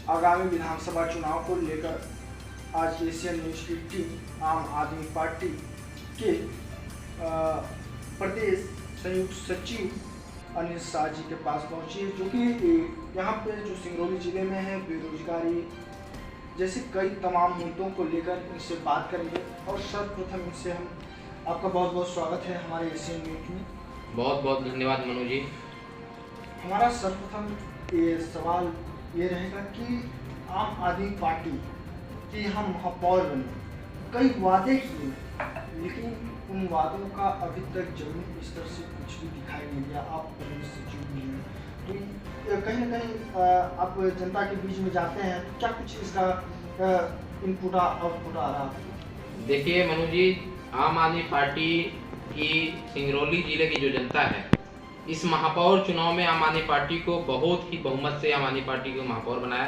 आगामी विधानसभा चुनाव को लेकर आज एशियन न्यूज की टीम आम आदमी पार्टी के प्रदेश संयुक्त सचिव अनिल शाह जी के पास पहुंची है, जो कि यहाँ पे जो सिंगरौली जिले में है बेरोजगारी जैसे कई तमाम मुद्दों को लेकर इनसे बात करेंगे। और सर्वप्रथम इनसे हम आपका बहुत बहुत स्वागत है हमारे एशियन न्यूज में। बहुत बहुत धन्यवाद मनु जी। हमारा सर्वप्रथम ये सवाल ये रहेगा कि आम आदमी पार्टी की हम महापौर बने, कई वादे किए, लेकिन उन वादों का अभी तक जमीन स्तर से कुछ भी दिखाई नहीं दिया। आप प्रदेश सचिव भी हैं, तो कहीं ना कहीं आप जनता के बीच में जाते हैं, तो क्या कुछ इसका इनपुट आउटपुट आ रहा है? देखिए मनु जी, आम आदमी पार्टी की सिंगरौली जिले की जो जनता है, इस महापौर चुनाव में आम आदमी पार्टी को बहुत ही बहुमत से आम आदमी पार्टी को महापौर बनाया।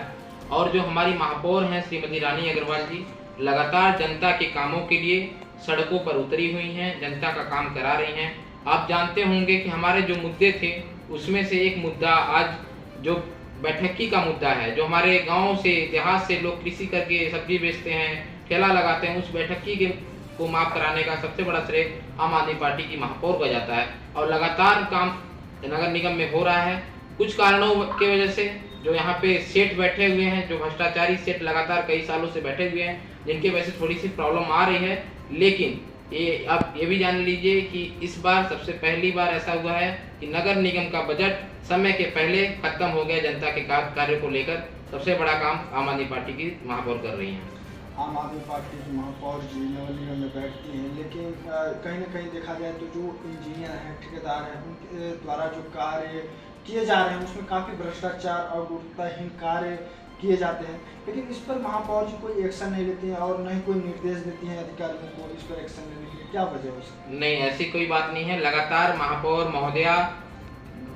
और जो हमारी महापौर हैं श्रीमती रानी अग्रवाल जी, लगातार जनता के कामों के लिए सड़कों पर उतरी हुई हैं, जनता का काम करा रही हैं। आप जानते होंगे कि हमारे जो मुद्दे थे उसमें से एक मुद्दा आज जो बैठकी का मुद्दा है, जो हमारे गाँव से इतिहास से लोग कृषि करके सब्जी बेचते हैं, ठेला लगाते हैं, उस बैठकी के को माफ कराने का सबसे बड़ा श्रेय आम आदमी पार्टी की महापौर को जाता है। और लगातार काम नगर निगम में हो रहा है। कुछ कारणों की वजह से जो यहाँ पे सेठ बैठे हुए हैं, जो भ्रष्टाचारी सेठ लगातार कई सालों से बैठे हुए हैं, जिनकी वजह से थोड़ी सी प्रॉब्लम आ रही है। लेकिन ये अब ये भी जान लीजिए कि इस बार सबसे पहली बार ऐसा हुआ है कि नगर निगम का बजट समय के पहले खत्म हो गया। जनता के कार्य को लेकर सबसे बड़ा काम आम आदमी पार्टी की महापौर कर रही हैं। आम आदमी पार्टी की महापौर जी नगर निगम में बैठती हैं, लेकिन कहीं ना कहीं देखा जाए तो जो इंजीनियर हैं, ठेकेदार हैं, उनके द्वारा जो कार्य किए जा रहे हैं उसमें काफ़ी भ्रष्टाचार और गुणवत्ताहीन कार्य किए जाते हैं। लेकिन इस पर महापौर जी कोई एक्शन नहीं लेती हैं और न ही कोई निर्देश देती हैं अधिकारियों को इस पर एक्शन लेने के लिए। क्या वजह है उसकी? नहीं, ऐसी कोई बात नहीं है। लगातार महापौर महोदया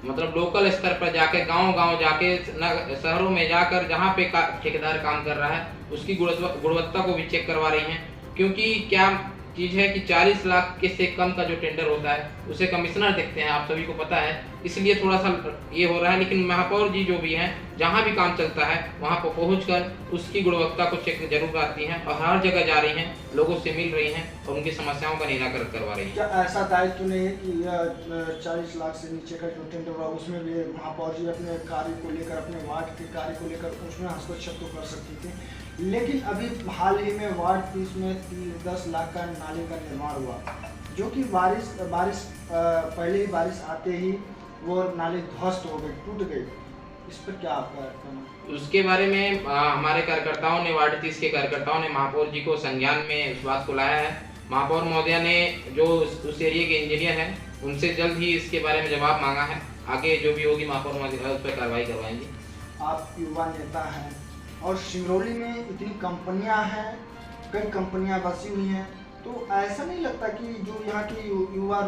मतलब लोकल स्तर पर जाके गांव-गांव जाके शहरों में जाकर जहां पे ठेकेदार काम कर रहा है उसकी गुणवत्ता को भी चेक करवा रही हैं। क्योंकि क्या चीज़ है कि 40 लाख के से कम का जो टेंडर होता है उसे कमिश्नर देखते हैं, आप सभी को पता है, इसलिए थोड़ा सा ये हो रहा है। लेकिन महापौर जी जो भी हैं, जहाँ भी काम चलता है वहाँ पर पहुँचकर उसकी गुणवत्ता को चेक जरूर आती हैं और हर जगह जा रही हैं, लोगों से मिल रही हैं और उनकी समस्याओं का निराकरण करवा रही हैं। क्या ऐसा दायित्व नहीं है कि 40 लाख से नीचे का जो टेंडर हुआ उसमें भी महापौर जी अपने कार्य को लेकर, अपने वार्ड के कार्य को लेकर उसमें हस्तक्षेप तो कर सकती थी? लेकिन अभी हाल ही में वार्ड 30 में 10 लाख का नाले का निर्माण हुआ, जो कि बारिश पहले ही बारिश आते ही वो नाले ध्वस्त हो गए, टूट गए। इस पर क्या आपका कहना? उसके बारे में हमारे कार्यकर्ताओं ने, वार्ड 30 के कार्यकर्ताओं ने महापौर जी को संज्ञान में इस बात को लाया है। महापौर महोदया ने जो उस एरिया के इंजीनियर हैं उनसे जल्द ही इसके बारे में जवाब मांगा है। आगे जो भी होगी महापौर महोदया उस पर कार्रवाई करवाएंगी। आप युवा नेता हैं और सिंगरौली में इतनी कंपनियां हैं, कई कंपनियां बसी हुई हैं, तो ऐसा नहीं लगता कि जो यहाँ के युवा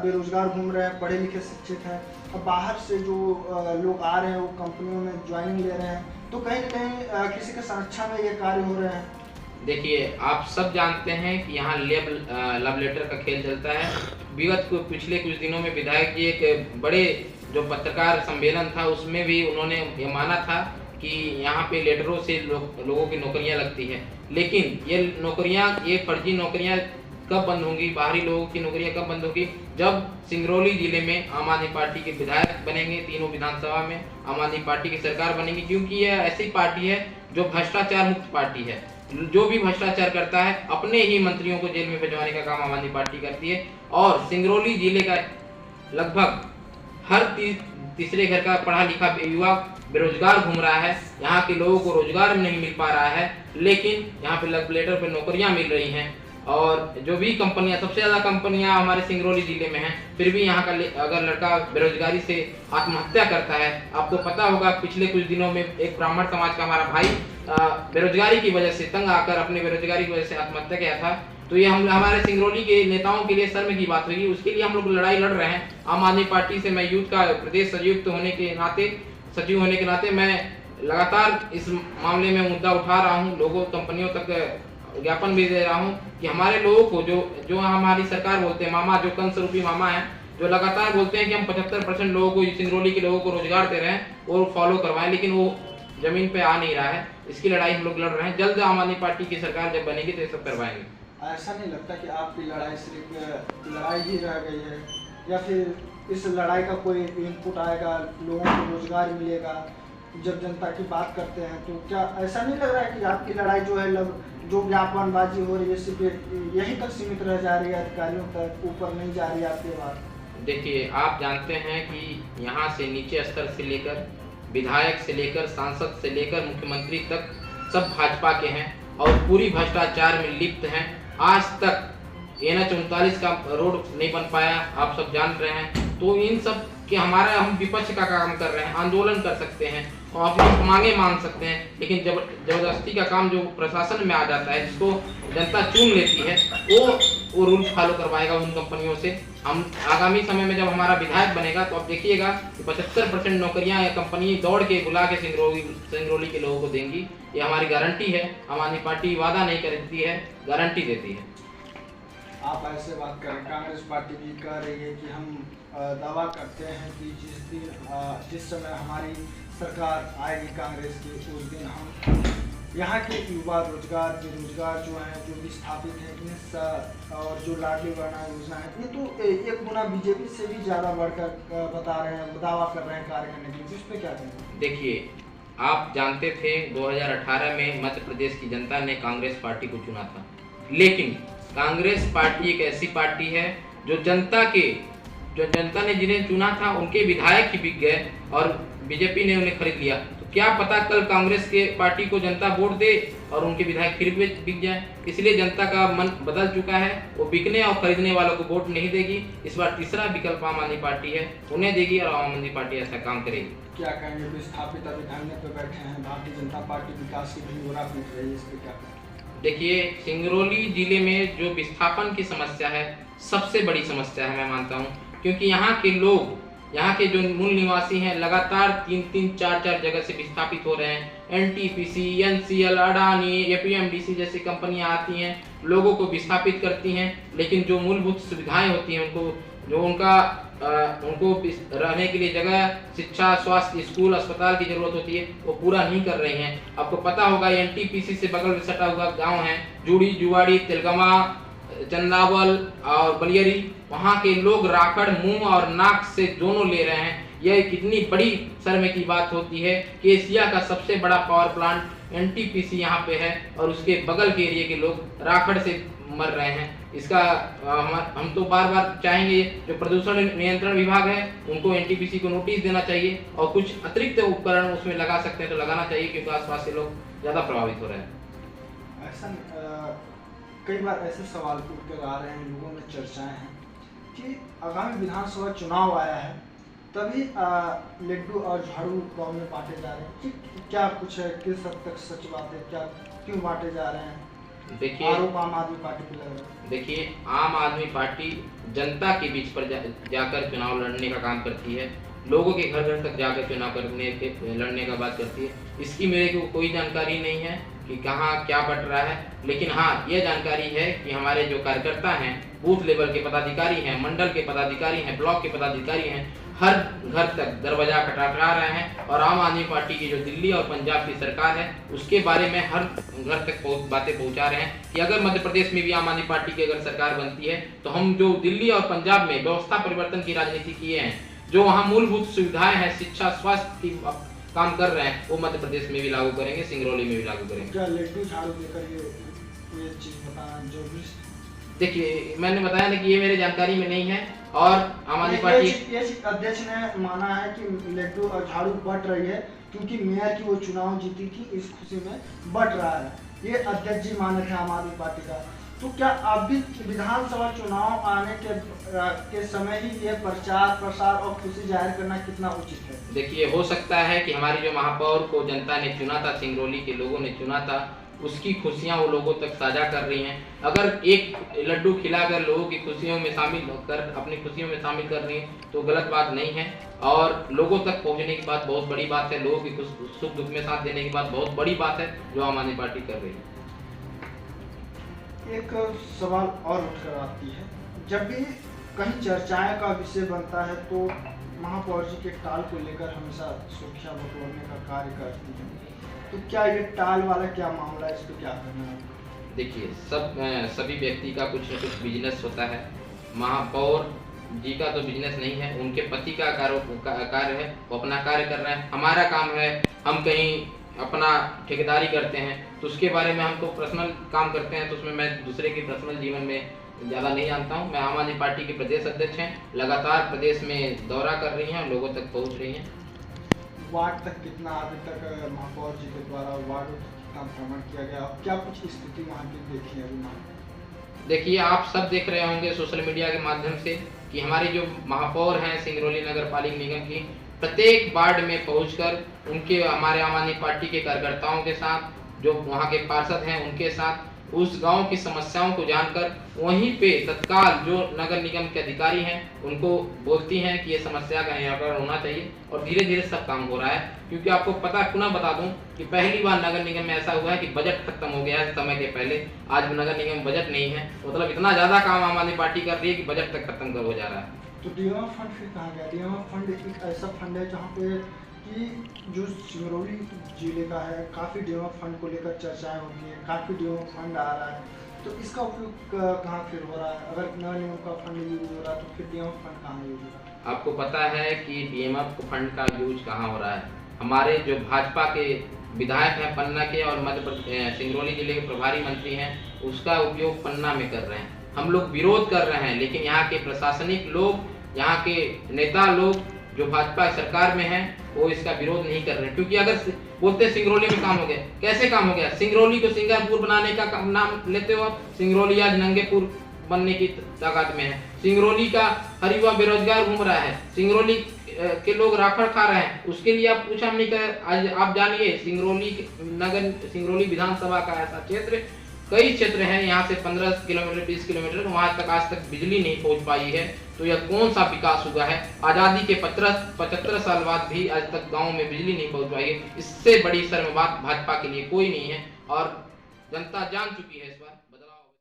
बेरोजगार घूम रहे हैं, पढ़े लिखे शिक्षित हैं, और बाहर से जो लोग आ रहे हैं वो कंपनियों में ज्वाइनिंग ले रहे हैं, तो कहीं ना कहीं किसी के संरक्षण में ये कार्य हो रहे हैं? देखिए, आप सब जानते हैं कि यहाँ लव लेटर का खेल चलता है। विगत पिछले कुछ दिनों में विधायक जी एक बड़े जो पत्रकार सम्मेलन था उसमें भी उन्होंने ये माना था कि यहाँ पे लेटरों से लोगों की नौकरियाँ लगती हैं। लेकिन ये नौकरियाँ, ये फर्जी नौकरियाँ कब बंद होंगी, बाहरी लोगों की नौकरियाँ कब बंद होगी? जब सिंगरौली जिले में आम आदमी पार्टी के विधायक बनेंगे, तीनों विधानसभा में आम आदमी पार्टी की सरकार बनेगी। क्योंकि यह ऐसी पार्टी है जो भ्रष्टाचार मुक्त पार्टी है। जो भी भ्रष्टाचार करता है अपने ही मंत्रियों को जेल में भिजवाने का काम आम आदमी पार्टी करती है। और सिंगरौली जिले का लगभग हर तीसरे घर का पढ़ा लिखा युवा बेरोजगार घूम रहा है। यहाँ के लोगों को रोजगार नहीं मिल पा रहा है, लेकिन यहाँ पे लव लेटर पे नौकरियाँ मिल रही हैं। और जो भी कंपनियां, सबसे ज़्यादा कंपनियां हमारे सिंगरौली जिले में हैं, फिर भी यहाँ का अगर लड़का बेरोजगारी से आत्महत्या करता है, आपको पता होगा पिछले कुछ दिनों में एक ब्राह्मण समाज का हमारा भाई बेरोजगारी की वजह से तंग आकर अपने बेरोजगारी की वजह से आत्महत्या किया था। तो ये हमारे सिंगरौली के नेताओं के लिए शर्म की बात होगी। उसके लिए हम लोग लड़ाई लड़ रहे हैं। आम आदमी पार्टी से मैं यूथ का प्रदेश सचिव होने के नाते मैं लगातार इस मामले में मुद्दा उठा रहा हूँ, लोगों कंपनियों तक ज्ञापन भी दे रहा हूँ कि हमारे लोगों को जो हमारी सरकार बोलते हैं मामा, जो कंस रूपी मामा है, जो लगातार बोलते हैं कि हम 75% लोगों को, सिंगरौली के लोगों को रोजगार दे रहे हैं, वो फॉलो करवाएं, लेकिन वो जमीन पे आ नहीं रहा है। इसकी लड़ाई हम लोग लड़ रहे हैं। जल्द आम आदमी पार्टी की सरकार जब बनेगी तो ये सब करवाएंगे। ऐसा नहीं लगता कि आपकी लड़ाई सिर्फ लड़ाई ही रह गई है, या फिर इस लड़ाई का कोई इनपुट आएगा, लोगों को रोजगार मिलेगा? जब जनता की बात करते हैं तो क्या ऐसा नहीं लग रहा है कि आपकी लड़ाई जो है जो ज्ञापनबाजी हो रही है सिर्फ यहीं तक सीमित रह जा रही है, अधिकारियों तक ऊपर नहीं जा रही है आपकी बात? देखिए, आप जानते हैं कि यहाँ से नीचे स्तर से लेकर विधायक से लेकर सांसद से लेकर मुख्यमंत्री तक सब भाजपा के हैं और पूरी भ्रष्टाचार में लिप्त हैं। आज तक NH 39 का रोड नहीं बन पाया, आप सब जान रहे हैं। तो इन सब के हम विपक्ष का काम कर रहे हैं, आंदोलन कर सकते हैं और अपनी मांगे मान सकते हैं, लेकिन जबरदस्ती का काम जो प्रशासन में आ जाता है, जिसको जनता चुन लेती है, वो रूल फॉलो करवाएगा उन कंपनियों से। हम आगामी समय में जब हमारा विधायक बनेगा तो आप देखिएगा कि 75% नौकरियां या कंपनी दौड़ के बुला के सिंगरौली के लोगों को देंगी। ये हमारी गारंटी है। आम आदमी पार्टी वादा नहीं करती है, गारंटी देती है। आप ऐसे बात करें, कांग्रेस पार्टी भी कह रही है कि हम दावा करते हैं कि जिस समय हमारी सरकार आएगी कांग्रेस की, उस दिन हम यहाँ के युवा रोजगार बेरोजगार जो हैं, जो विस्थापित हैं, और जो लाडली बहना योजना है, ये तो एक गुना बीजेपी से भी ज़्यादा बढ़कर बता रहे हैं, दावा कर रहे हैं कार्य करने के लिए। इस पर क्या कहेंगे? देखिए, आप जानते थे 2018 में मध्य प्रदेश की जनता ने कांग्रेस पार्टी को चुना था, लेकिन कांग्रेस पार्टी एक ऐसी पार्टी है जो जनता ने जिन्हें चुना था उनके विधायक ही बिक गए और बीजेपी ने उन्हें खरीद लिया। तो क्या पता कल कांग्रेस के पार्टी को जनता वोट दे और उनके विधायक फिर बिक जाए। इसलिए जनता का मन बदल चुका है, वो बिकने और खरीदने वालों को वोट नहीं देगी। इस बार तीसरा विकल्प आम आदमी पार्टी है, उन्हें देगी और आम आदमी पार्टी ऐसा काम करेगी। क्या कहेंगे? विस्थापित अभी धरने पर बैठे हैं, भारतीय जनता पार्टी विकास की ढिंढोरा पीट रही है, इस पर क्या कहेंगे? देखिए, सिंगरौली जिले में जो विस्थापन की समस्या है सबसे बड़ी समस्या है, मैं मानता हूँ, क्योंकि यहाँ के लोग, यहाँ के जो मूल निवासी हैं, लगातार 3-3, 4-4 जगह से विस्थापित हो रहे हैं। NTPC, NCL, अडानी, APMDC जैसी कंपनियां आती हैं, लोगों को विस्थापित करती हैं, लेकिन जो मूलभूत सुविधाएं होती हैं, उनको रहने के लिए जगह, शिक्षा, स्वास्थ्य, स्कूल, अस्पताल की जरूरत होती है, वो पूरा नहीं कर रही हैं। आपको पता होगा NTPC से बगल में सटा हुआ गाँव है जूड़ी, जुवाड़ी, तिलगमा, चंदावल और बलियरी, वहाँ के लोग राखड़ मुंह और नाक से दोनों ले रहे हैं। यह कितनी बड़ी शर्म की बात होती है कि एशिया का सबसे बड़ा पावर प्लांट NTPC यहाँ पे है और उसके बगल के एरिया के लोग राखड़ से मर रहे हैं। इसका हम तो बार बार चाहेंगे जो प्रदूषण नियंत्रण विभाग है उनको NTPC को नोटिस देना चाहिए और कुछ अतिरिक्त उपकरण उसमें लगा सकते हैं तो लगाना चाहिए, क्योंकि आसपास से लोग ज़्यादा प्रभावित हो रहे हैं। ऐसा कई बार ऐसे सवाल उठ कर आ रहे हैं, लोगों में चर्चाएं हैं कि आगामी विधानसभा चुनाव आया है, तभी लड्डू और झाड़ू गाँव में बांटे जा रहे हैं, कि क्या कुछ है, किस हद तक सच बात है, क्या क्यों बांटे जा रहे हैं? देखिए, आरोप आम आदमी पार्टी पे लग रहा है। देखिए, आम आदमी पार्टी जनता के बीच पर जाकर चुनाव लड़ने का काम करती है, लोगों के घर घर तक जाकर चुनाव लड़ने का बात करती है। इसकी मेरे को कोई जानकारी नहीं है कि कहाँ क्या बट रहा है, लेकिन हाँ, ये जानकारी है कि हमारे जो कार्यकर्ता हैं, बूथ लेवल के पदाधिकारी हैं, मंडल के पदाधिकारी हैं, ब्लॉक के पदाधिकारी हैं, हर घर तक दरवाजा खटखटा रहे हैं और आम आदमी पार्टी की जो दिल्ली और पंजाब की सरकार है उसके बारे में हर घर तक बातें पहुंचा रहे हैं कि अगर मध्य प्रदेश में भी आम आदमी पार्टी की अगर सरकार बनती है तो हम जो दिल्ली और पंजाब में व्यवस्था परिवर्तन की राजनीति किए हैं, जो वहाँ मूलभूत सुविधाएं हैं, शिक्षा, स्वास्थ्य की काम कर रहे हैं, वो मध्य प्रदेश में भी लागू करेंगे, सिंगरौली में भी लागू करेंगे। क्या लड्डू झाड़ू देकर ये चीज बताना जो भी? देखिए, मैंने बताया ना कि ये मेरे जानकारी में नहीं है और आम आदमी पार्टी अध्यक्ष ने माना है कि लड्डू और झाड़ू बट रही है क्योंकि मेयर की वो चुनाव जीती थी, इस खुशी में बट रहा है, ये अध्यक्ष जी माने थे आम आदमी पार्टी का। तो क्या अभी विधानसभा चुनाव आने के समय ही ये प्रचार प्रसार और खुशी जाहिर करना कितना उचित है? देखिए, हो सकता है कि हमारी जो महापौर को जनता ने चुना था, सिंगरौली के लोगों ने चुना था, उसकी खुशियां वो लोगों तक साझा कर रही हैं। अगर एक लड्डू खिलाकर लोगों की खुशियों में शामिल होकर अपनी खुशियों में शामिल कर रही हैं तो गलत बात नहीं है और लोगों तक पहुंचने की बात बहुत बड़ी बात है, लोगों की सुख दुख में साथ देने की बात बहुत बड़ी बात है जो आम आदमी पार्टी कर रही है। एक सवाल और उठकर आती है, जब भी कहीं चर्चाएं का विषय बनता है तो महापौर जी के टाल को लेकर हमेशा सुरक्षा बटोरने का कार्य करती हैं, तो क्या ये टाल वाला क्या मामला है, इस पर क्या कहना है? देखिए, सभी व्यक्ति का कुछ न कुछ बिजनेस होता है। महापौर जी का तो बिजनेस नहीं है, उनके पति का कार्य है, वो अपना कार्य कर रहे हैं। हमारा काम है, हम कहीं अपना ठेकेदारी करते हैं तो उसके बारे में हम तो पर्सनल काम करते हैं, तो उसमें मैं दूसरे के पर्सनल जीवन में ज़्यादा नहीं जानता हूँ। मैं आम आदमी पार्टी के प्रदेश अध्यक्ष हैं, लगातार प्रदेश में दौरा कर रही हैं, लोगों तक पहुँच रही हैं। वार्ड तक कितना अभी तक महापौर जी के द्वारा वार्ड कितना भ्रमण किया गया, क्या कुछ स्थिति वहाँ की देखी है अभी? देखिए, आप सब देख रहे होंगे सोशल मीडिया के माध्यम से कि हमारे जो महापौर हैं सिंगरौली नगर पालिका निगम की, प्रत्येक वार्ड में पहुंचकर उनके हमारे आम आदमी पार्टी के कार्यकर्ताओं के साथ, जो वहां के पार्षद हैं उनके साथ, उस गांव की समस्याओं को जानकर वहीं पे तत्काल जो नगर निगम के अधिकारी हैं उनको बोलती हैं कि ये समस्या का निराकरण होना चाहिए, और धीरे धीरे सब काम हो रहा है। क्योंकि आपको पता, पुनः बता दूं कि पहली बार नगर निगम में ऐसा हुआ है कि बजट खत्म हो गया है समय के पहले। आज भी नगर निगम में बजट नहीं है, मतलब इतना ज्यादा काम आम आदमी पार्टी कर रही है कि बजट तक खत्म कर हो जा रहा है। तो डीएमएफ फंड फिर कहाँ गया? डीएमएफ फंड एक ऐसा फंड है जहाँ पे कि जो सिंगरौली जिले का है, काफ़ी डीएमएफ फंड को लेकर चर्चाएं होती हैं, काफ़ी डीएमएफ फंड आ रहा है, तो इसका उपयोग कहाँ फिर हो रहा है? अगर नगर निगम का फंड यूज हो रहा है तो फिर डीएमएफ फंड कहाँ यूज हो रहा है? आपको पता है कि डीएमएफ फंड का यूज कहाँ हो रहा है? हमारे जो भाजपा के विधायक हैं पन्ना के और मध्य प्रदेश सिंगरौली जिले के प्रभारी मंत्री हैं, उसका उपयोग पन्ना में कर रहे हैं। हम लोग विरोध कर रहे हैं, लेकिन यहाँ के प्रशासनिक लोग, यहाँ के नेता लोग जो भाजपा सरकार में हैं, वो इसका विरोध नहीं कर रहे हैं। क्योंकि अगर बोलते हैं सिंगरौली में काम हो गया, कैसे काम हो गया? सिंगरौली को सिंगापुर बनाने का नाम लेते हो आप। सिंगरौली आज नंगेपुर बनने की ताकत में है। सिंगरौली का हर युवा बेरोजगार घूम रहा है, सिंगरौली के लोग राखड़ खा रहे हैं, उसके लिए आप पूछा नहीं कर। आज आप जानिए, सिंगरौली विधानसभा का ऐसा क्षेत्र, कई क्षेत्र हैं यहाँ से 15 किलोमीटर 20 किलोमीटर, वहां तक आज तक बिजली नहीं पहुंच पाई है। तो यह कौन सा विकास हुआ है? आजादी के 75 साल बाद भी आज तक गांव में बिजली नहीं पहुंच पाई है। इससे बड़ी शर्म बात भाजपा के लिए कोई नहीं है, और जनता जान चुकी है इस बार।